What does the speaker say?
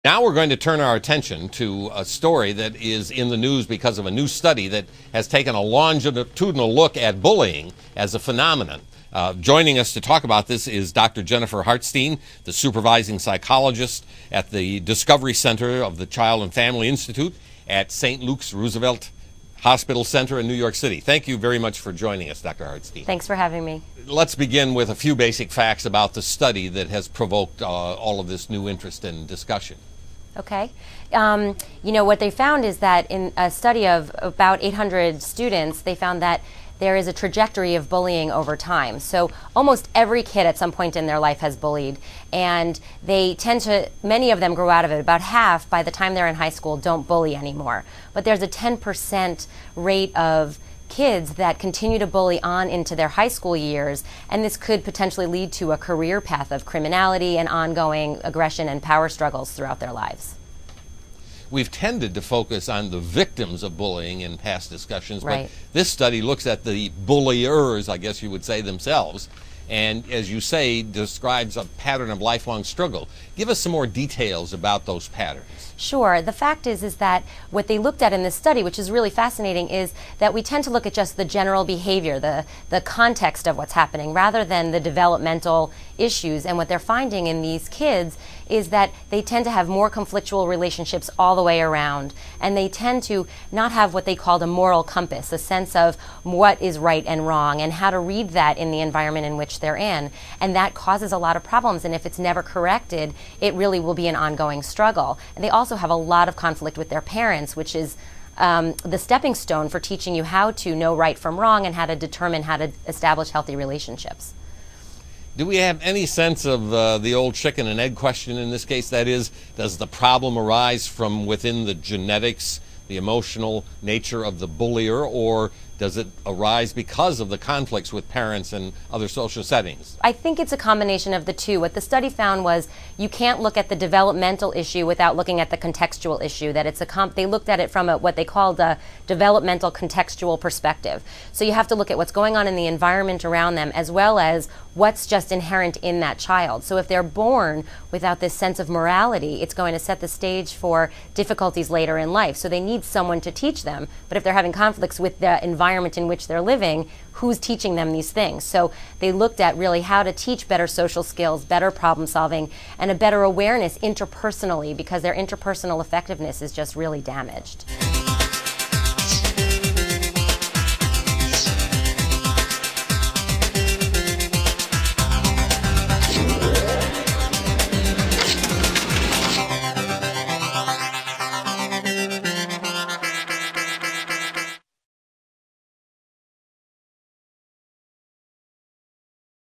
Now we're going to turn our attention to a story that is in the news because of a new study that has taken a longitudinal look at bullying as a phenomenon. Joining us to talk about this is Dr. Jennifer Hartstein, the supervising psychologist at the Discovery Center of the Child and Family Institute at St. Luke's Roosevelt Hospital Center in New York City. Thank you very much for joining us, Dr. Hartstein. Thanks for having me. Let's begin with a few basic facts about the study that has provoked all of this new interest and discussion. Okay. What they found is that in a study of about 800 students, they found that there is a trajectory of bullying over time. So almost every kid at some point in their life has bullied, and many of them grow out of it. About half, by the time they're in high school, don't bully anymore. But there's a 10% rate of kids that continue to bully on into their high school years, and this could potentially lead to a career path of criminality and ongoing aggression and power struggles throughout their lives. We've tended to focus on the victims of bullying in past discussions, Right. but this study looks at the bulliers, I guess you would say, themselves, and as you say, describes a pattern of lifelong struggle. Give us some more details about those patterns. Sure. The fact is that what they looked at in this study, which is really fascinating, is that we tend to look at just the general behavior, the context of what's happening, rather than the developmental issues. And what they're finding in these kids is that they tend to have more conflictual relationships all the way around. And they tend to not have what they called a moral compass, a sense of what is right and wrong, and how to read that in the environment in which they're in. And that causes a lot of problems. And if it's never corrected, it really will be an ongoing struggle. And they also have a lot of conflict with their parents, which is the stepping stone for teaching you how to know right from wrong and how to determine how to establish healthy relationships. Do we have any sense of the old chicken and egg question in this case? That is, does the problem arise from within the genetics, the emotional nature of the bullier, or does it arise because of the conflicts with parents and other social settings? I think it's a combination of the two. What the study found was you can't look at the developmental issue without looking at the contextual issue. That it's they looked at it from what they called a developmental contextual perspective. So you have to look at what's going on in the environment around them, as well as what's just inherent in that child. So if they're born without this sense of morality, it's going to set the stage for difficulties later in life. So they need someone to teach them. But if they're having conflicts with the environment in which they're living, who's teaching them these things? So they looked at really how to teach better social skills, better problem solving, and a better awareness interpersonally, because their interpersonal effectiveness is just really damaged.